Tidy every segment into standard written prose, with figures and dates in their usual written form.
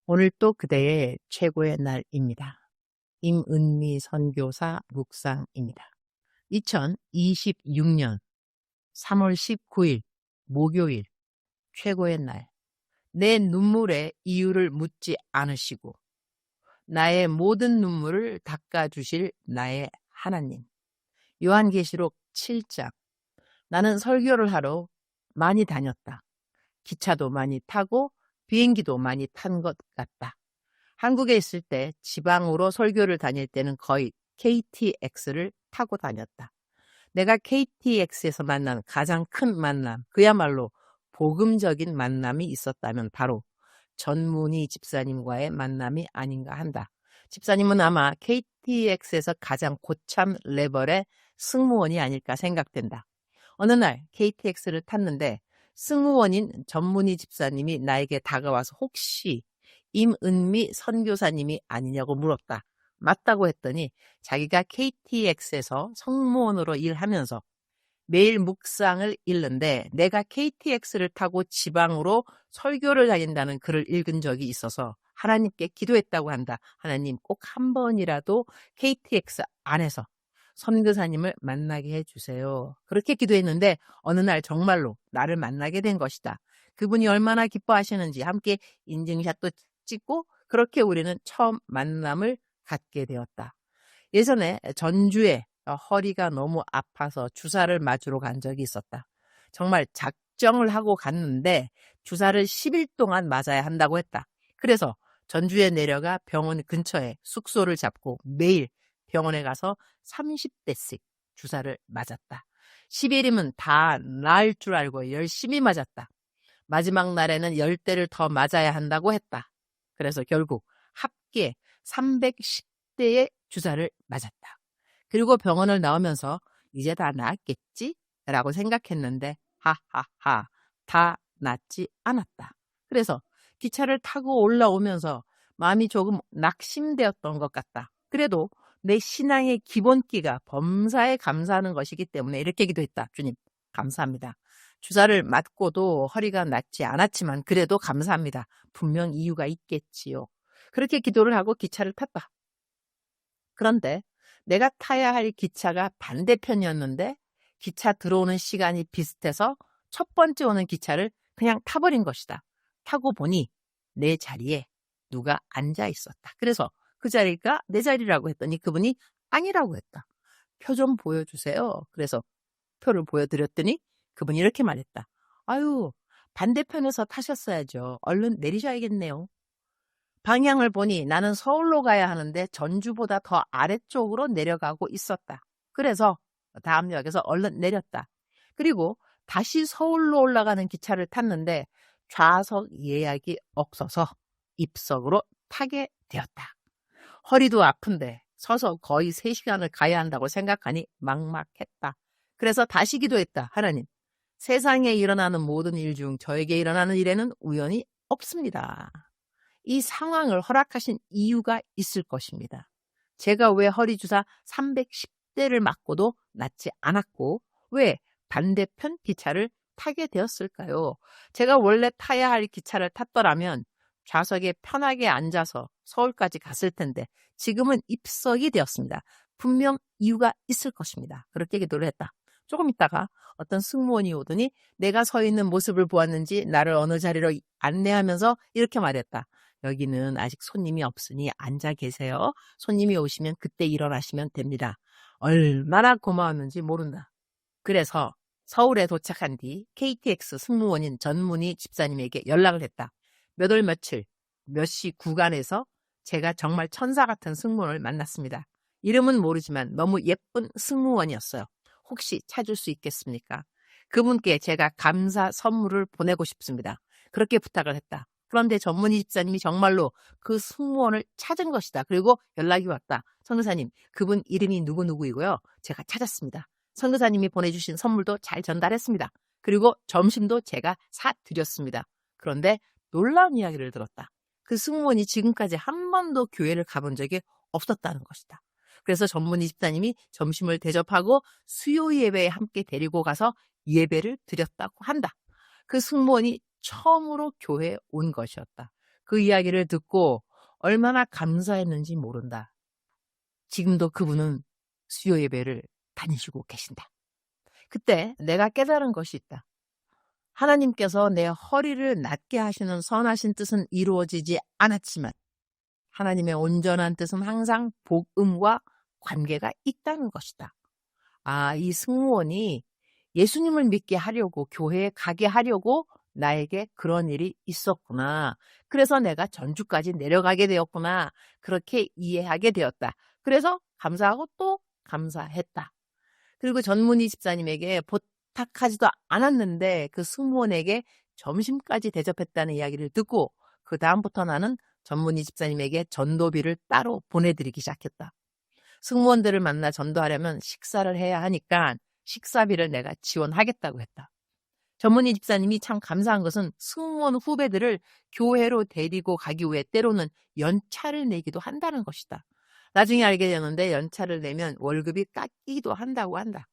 오늘 또 그대의 최고의 날입니다. 임은미 선교사 묵상입니다. 2026년 3월 19일 목요일 최고의 날. 내 눈물의 이유를 묻지 않으시고 나의 모든 눈물을 닦아주실 나의 하나님. 요한계시록 7장. 나는 설교를 하러 많이 다녔다. 기차도 많이 타고 비행기도 많이 탄 것 같다. 한국에 있을 때 지방으로 설교를 다닐 때는 거의 KTX를 타고 다녔다. 내가 KTX에서 만난 가장 큰 만남, 그야말로 복음적인 만남이 있었다면 바로 전문희 집사님과의 만남이 아닌가 한다. 집사님은 아마 KTX에서 가장 고참 레벨의 승무원이 아닐까 생각된다. 어느 날 KTX를 탔는데 승무원인 전문희 집사님이 나에게 다가와서 혹시 임은미 선교사님이 아니냐고 물었다. 맞다고 했더니 자기가 KTX에서 승무원으로 일하면서 매일 묵상을 읽는데 내가 KTX를 타고 지방으로 설교를 다닌다는 글을 읽은 적이 있어서 하나님께 기도했다고 한다. 하나님 꼭 한 번이라도 KTX 안에서 선교사님을 만나게 해주세요. 그렇게 기도했는데 어느 날 정말로 나를 만나게 된 것이다. 그분이 얼마나 기뻐하시는지 함께 인증샷도 찍고 그렇게 우리는 처음 만남을 갖게 되었다. 예전에 전주에 허리가 너무 아파서 주사를 맞으러 간 적이 있었다. 정말 작정을 하고 갔는데 주사를 10일 동안 맞아야 한다고 했다. 그래서 전주에 내려가 병원 근처에 숙소를 잡고 매일 병원에 가서 30대씩 주사를 맞았다. 10일이면 다 나을 줄 알고 열심히 맞았다. 마지막 날에는 10대를 더 맞아야 한다고 했다. 그래서 결국 합계 310대의 주사를 맞았다. 그리고 병원을 나오면서 이제 다 나았겠지? 라고 생각했는데 하하하 다 낫지 않았다. 그래서 기차를 타고 올라오면서 마음이 조금 낙심되었던 것 같다. 그래도 내 신앙의 기본기가 범사에 감사하는 것이기 때문에 이렇게 기도했다. 주님 감사합니다. 주사를 맞고도 허리가 낫지 않았지만 그래도 감사합니다. 분명 이유가 있겠지요. 그렇게 기도를 하고 기차를 탔다. 그런데 내가 타야 할 기차가 반대편이었는데 기차 들어오는 시간이 비슷해서 첫 번째 오는 기차를 그냥 타버린 것이다. 타고 보니 내 자리에 누가 앉아 있었다. 그래서 그 자리가 내 자리라고 했더니 그분이 아니라고 했다. 표 좀 보여주세요. 그래서 표를 보여드렸더니 그분이 이렇게 말했다. 아유, 반대편에서 타셨어야죠. 얼른 내리셔야겠네요. 방향을 보니 나는 서울로 가야 하는데 전주보다 더 아래쪽으로 내려가고 있었다. 그래서 다음 역에서 얼른 내렸다. 그리고 다시 서울로 올라가는 기차를 탔는데 좌석 예약이 없어서 입석으로 타게 되었다. 허리도 아픈데 서서 거의 3시간을 가야 한다고 생각하니 막막했다. 그래서 다시 기도했다. 하나님, 세상에 일어나는 모든 일 중 저에게 일어나는 일에는 우연이 없습니다. 이 상황을 허락하신 이유가 있을 것입니다. 제가 왜 허리주사 310대를 맞고도 낫지 않았고 왜 반대편 기차를 타게 되었을까요? 제가 원래 타야 할 기차를 탔더라면 좌석에 편하게 앉아서 서울까지 갔을 텐데 지금은 입석이 되었습니다. 분명 이유가 있을 것입니다. 그렇게 기도를 했다. 조금 있다가 어떤 승무원이 오더니 내가 서 있는 모습을 보았는지 나를 어느 자리로 안내하면서 이렇게 말했다. 여기는 아직 손님이 없으니 앉아 계세요. 손님이 오시면 그때 일어나시면 됩니다. 얼마나 고마웠는지 모른다. 그래서 서울에 도착한 뒤 KTX 승무원인 전문희 집사님에게 연락을 했다. 몇 월 며칠 몇 시 구간에서 제가 정말 천사 같은 승무원을 만났습니다. 이름은 모르지만 너무 예쁜 승무원이었어요. 혹시 찾을 수 있겠습니까? 그분께 제가 감사 선물을 보내고 싶습니다. 그렇게 부탁을 했다. 그런데 전문희 집사님이 정말로 그 승무원을 찾은 것이다. 그리고 연락이 왔다. 선교사님, 그분 이름이 누구누구이고요. 제가 찾았습니다. 선교사님이 보내주신 선물도 잘 전달했습니다. 그리고 점심도 제가 사드렸습니다. 그런데 놀라운 이야기를 들었다. 그 승무원이 지금까지 한 번도 교회를 가본 적이 없었다는 것이다. 그래서 전문희 집사님이 점심을 대접하고 수요 예배에 함께 데리고 가서 예배를 드렸다고 한다. 그 승무원이 처음으로 교회에 온 것이었다. 그 이야기를 듣고 얼마나 감사했는지 모른다. 지금도 그분은 수요 예배를 다니시고 계신다. 그때 내가 깨달은 것이 있다. 하나님께서 내 허리를 낫게 하시는 선하신 뜻은 이루어지지 않았지만 하나님의 온전한 뜻은 항상 복음과 관계가 있다는 것이다. 이 승무원이 예수님을 믿게 하려고, 교회에 가게 하려고 나에게 그런 일이 있었구나. 그래서 내가 전주까지 내려가게 되었구나. 그렇게 이해하게 되었다. 그래서 감사하고 또 감사했다. 그리고 전문희 집사님에게 부탁하지도 않았는데 그 승무원에게 점심까지 대접했다는 이야기를 듣고 그 다음부터 나는 전문희 집사님에게 전도비를 따로 보내드리기 시작했다. 승무원들을 만나 전도하려면 식사를 해야 하니까 식사비를 내가 지원하겠다고 했다. 전문희 집사님이 참 감사한 것은 승무원 후배들을 교회로 데리고 가기 위해 때로는 연차를 내기도 한다는 것이다. 나중에 알게 되는데 연차를 내면 월급이 깎이기도 한다고 한다.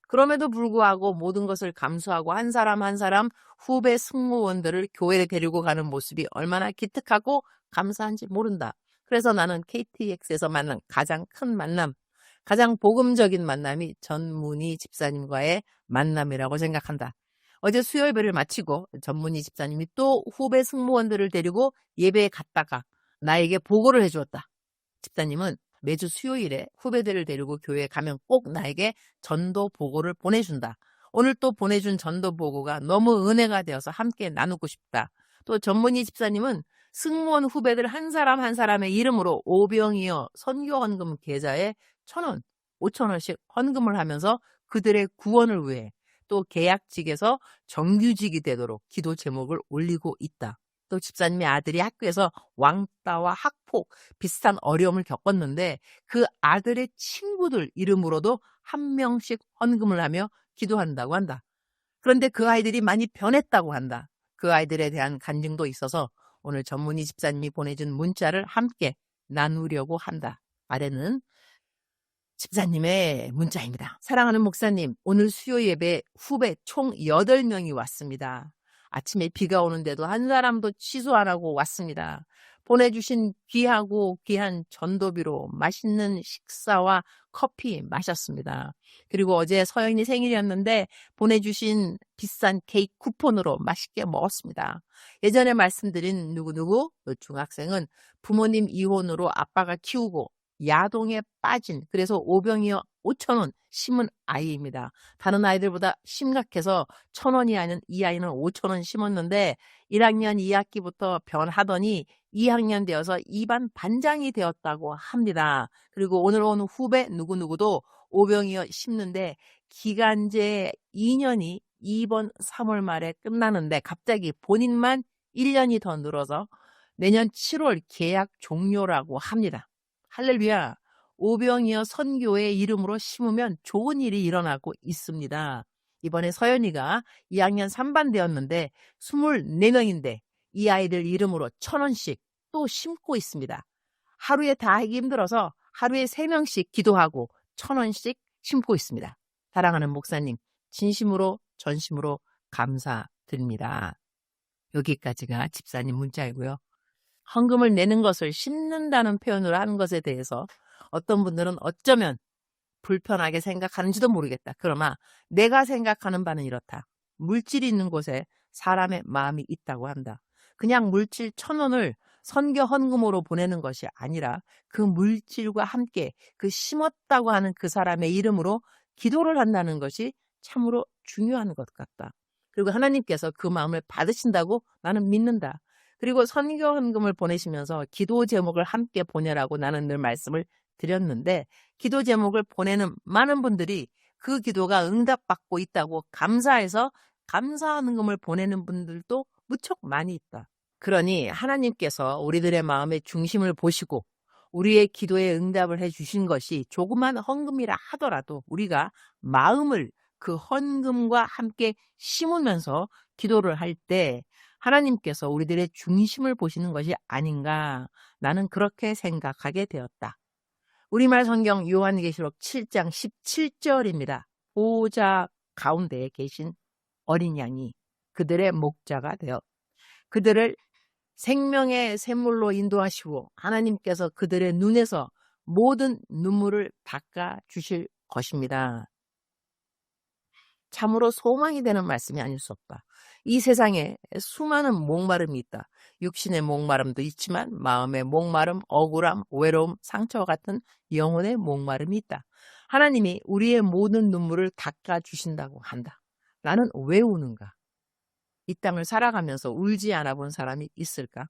그럼에도 불구하고 모든 것을 감수하고 한 사람 한 사람 후배 승무원들을 교회에 데리고 가는 모습이 얼마나 기특하고 감사한지 모른다. 그래서 나는 KTX에서 만난 가장 큰 만남, 가장 복음적인 만남이 전문희 집사님과의 만남이라고 생각한다. 어제 수요 예배를 마치고 전문희 집사님이 또 후배 승무원들을 데리고 예배에 갔다가 나에게 보고를 해주었다. 집사님은 매주 수요일에 후배들을 데리고 교회에 가면 꼭 나에게 전도 보고를 보내준다. 오늘 또 보내준 전도 보고가 너무 은혜가 되어서 함께 나누고 싶다. 또 전문희 집사님은 승무원 후배들 한 사람 한 사람의 이름으로 오병이어 선교 헌금 계좌에 1,000원, 5,000원씩 헌금을 하면서 그들의 구원을 위해 또 계약직에서 정규직이 되도록 기도 제목을 올리고 있다. 또 집사님의 아들이 학교에서 왕따와 학폭 비슷한 어려움을 겪었는데 그 아들의 친구들 이름으로도 한 명씩 헌금을 하며 기도한다고 한다. 그런데 그 아이들이 많이 변했다고 한다. 그 아이들에 대한 간증도 있어서 오늘 전문희 집사님이 보내준 문자를 함께 나누려고 한다. 아래는 집사님의 문자입니다. 사랑하는 목사님, 오늘 수요 예배 후배 총 8명이 왔습니다. 아침에 비가 오는데도 한 사람도 취소 안 하고 왔습니다. 보내주신 귀하고 귀한 전도비로 맛있는 식사와 커피 마셨습니다. 그리고 어제 서연이 생일이었는데 보내주신 비싼 케이크 쿠폰으로 맛있게 먹었습니다. 예전에 말씀드린 누구누구 중학생은 부모님 이혼으로 아빠가 키우고 야동에 빠진, 그래서 오병이어 5,000원 심은 아이입니다. 다른 아이들보다 심각해서 1,000원이 아닌 이 아이는 5,000원 심었는데 1학년 2학기부터 변하더니 2학년 되어서 2반 반장이 되었다고 합니다. 그리고 오늘 온 후배 누구누구도 오병이어 심는데 기간제 2년이 이번 3월 말에 끝나는데 갑자기 본인만 1년이 더 늘어서 내년 7월 계약 종료라고 합니다. 할렐루야. 오병이어 선교의 이름으로 심으면 좋은 일이 일어나고 있습니다. 이번에 서연이가 2학년 3반 되었는데 24명인데 이 아이들 이름으로 1,000원씩 또 심고 있습니다. 하루에 다 하기 힘들어서 하루에 3명씩 기도하고 1,000원씩 심고 있습니다. 사랑하는 목사님, 진심으로 전심으로 감사드립니다. 여기까지가 집사님 문자이고요. 헌금을 내는 것을 심는다는 표현으로 하는 것에 대해서 어떤 분들은 어쩌면 불편하게 생각하는지도 모르겠다. 그러나 내가 생각하는 바는 이렇다. 물질이 있는 곳에 사람의 마음이 있다고 한다. 그냥 물질 1,000원을 선교 헌금으로 보내는 것이 아니라 그 물질과 함께 그 심었다고 하는 그 사람의 이름으로 기도를 한다는 것이 참으로 중요한 것 같다. 그리고 하나님께서 그 마음을 받으신다고 나는 믿는다. 그리고 선교 헌금을 보내시면서 기도 제목을 함께 보내라고 나는 늘 말씀을 드렸는데 기도 제목을 보내는 많은 분들이 그 기도가 응답받고 있다고 감사해서 감사 헌금을 보내는 분들도 무척 많이 있다. 그러니 하나님께서 우리들의 마음의 중심을 보시고 우리의 기도에 응답을 해주신 것이 조그만 헌금이라 하더라도 우리가 마음을 그 헌금과 함께 심으면서 기도를 할 때 하나님께서 우리들의 중심을 보시는 것이 아닌가, 나는 그렇게 생각하게 되었다. 우리말 성경 요한계시록 7장 17절입니다. 보호자 가운데에 계신 어린 양이 그들의 목자가 되어 그들을 생명의 샘물로 인도하시고 하나님께서 그들의 눈에서 모든 눈물을 닦아 주실 것입니다. 참으로 소망이 되는 말씀이 아닐 수 없다. 이 세상에 수많은 목마름이 있다. 육신의 목마름도 있지만 마음의 목마름, 억울함, 외로움, 상처와 같은 영혼의 목마름이 있다. 하나님이 우리의 모든 눈물을 닦아주신다고 한다. 나는 왜 우는가? 이 땅을 살아가면서 울지 않아 본 사람이 있을까?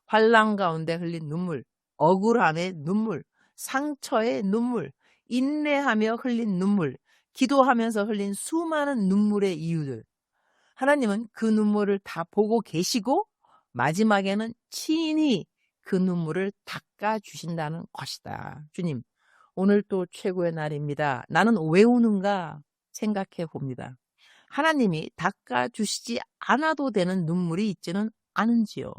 환난 가운데 흘린 눈물, 억울함의 눈물, 상처의 눈물, 인내하며 흘린 눈물, 기도하면서 흘린 수많은 눈물의 이유들. 하나님은 그 눈물을 다 보고 계시고 마지막에는 친히 그 눈물을 닦아주신다는 것이다. 주님, 오늘 또 최고의 날입니다. 나는 왜 우는가 생각해 봅니다. 하나님이 닦아주시지 않아도 되는 눈물이 있지는 않은지요.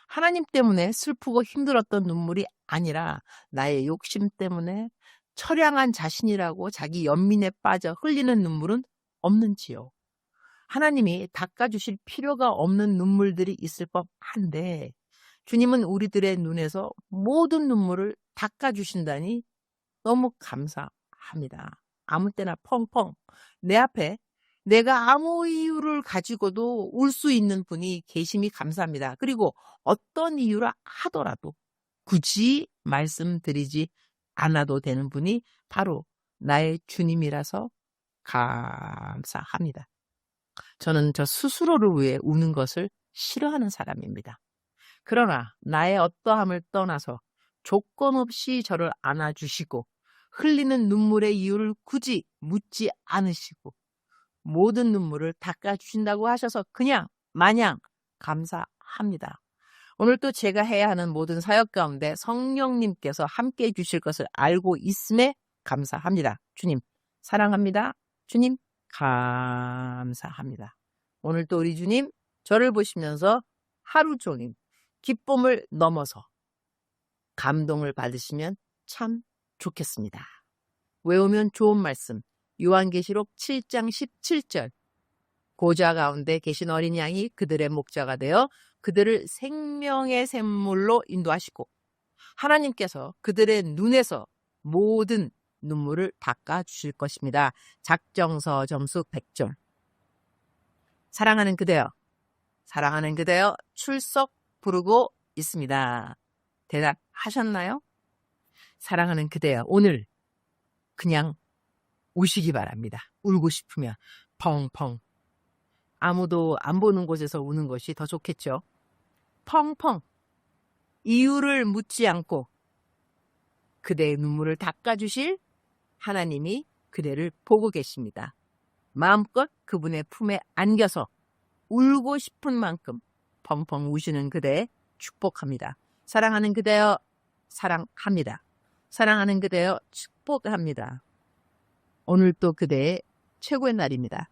하나님 때문에 슬프고 힘들었던 눈물이 아니라 나의 욕심 때문에 처량한 자신이라고 자기 연민에 빠져 흘리는 눈물은 없는지요. 하나님이 닦아주실 필요가 없는 눈물들이 있을 법한데 주님은 우리들의 눈에서 모든 눈물을 닦아주신다니 너무 감사합니다. 아무 때나 펑펑 내 앞에 내가 아무 이유를 가지고도 울 수 있는 분이 계심이 감사합니다. 그리고 어떤 이유라 하더라도 굳이 말씀드리지 않아도 되는 분이 바로 나의 주님이라서 감사합니다. 저는 저 스스로를 위해 우는 것을 싫어하는 사람입니다. 그러나 나의 어떠함을 떠나서 조건 없이 저를 안아주시고 흘리는 눈물의 이유를 굳이 묻지 않으시고 모든 눈물을 닦아주신다고 하셔서 그냥 마냥 감사합니다. 오늘 또 제가 해야 하는 모든 사역 가운데 성령님께서 함께해 주실 것을 알고 있음에 감사합니다. 주님 사랑합니다. 주님 감사합니다. 오늘 또 우리 주님 저를 보시면서 하루 종일 기쁨을 넘어서 감동을 받으시면 참 좋겠습니다. 외우면 좋은 말씀 요한계시록 7장 17절 고자 가운데 계신 어린 양이 그들의 목자가 되어 그들을 생명의 샘물로 인도하시고 하나님께서 그들의 눈에서 모든 눈물을 닦아주실 것입니다. 작정서 점수 100점. 사랑하는 그대여, 사랑하는 그대여 출석 부르고 있습니다. 대답하셨나요? 사랑하는 그대여, 오늘 그냥 우시기 바랍니다. 울고 싶으면 펑펑. 아무도 안 보는 곳에서 우는 것이 더 좋겠죠. 펑펑. 이유를 묻지 않고 그대의 눈물을 닦아주실 하나님이 그대를 보고 계십니다. 마음껏 그분의 품에 안겨서 울고 싶은 만큼 펑펑 우시는 그대 축복합니다. 사랑하는 그대여 사랑합니다. 사랑하는 그대여 축복합니다. 오늘 또 그대의 최고의 날입니다.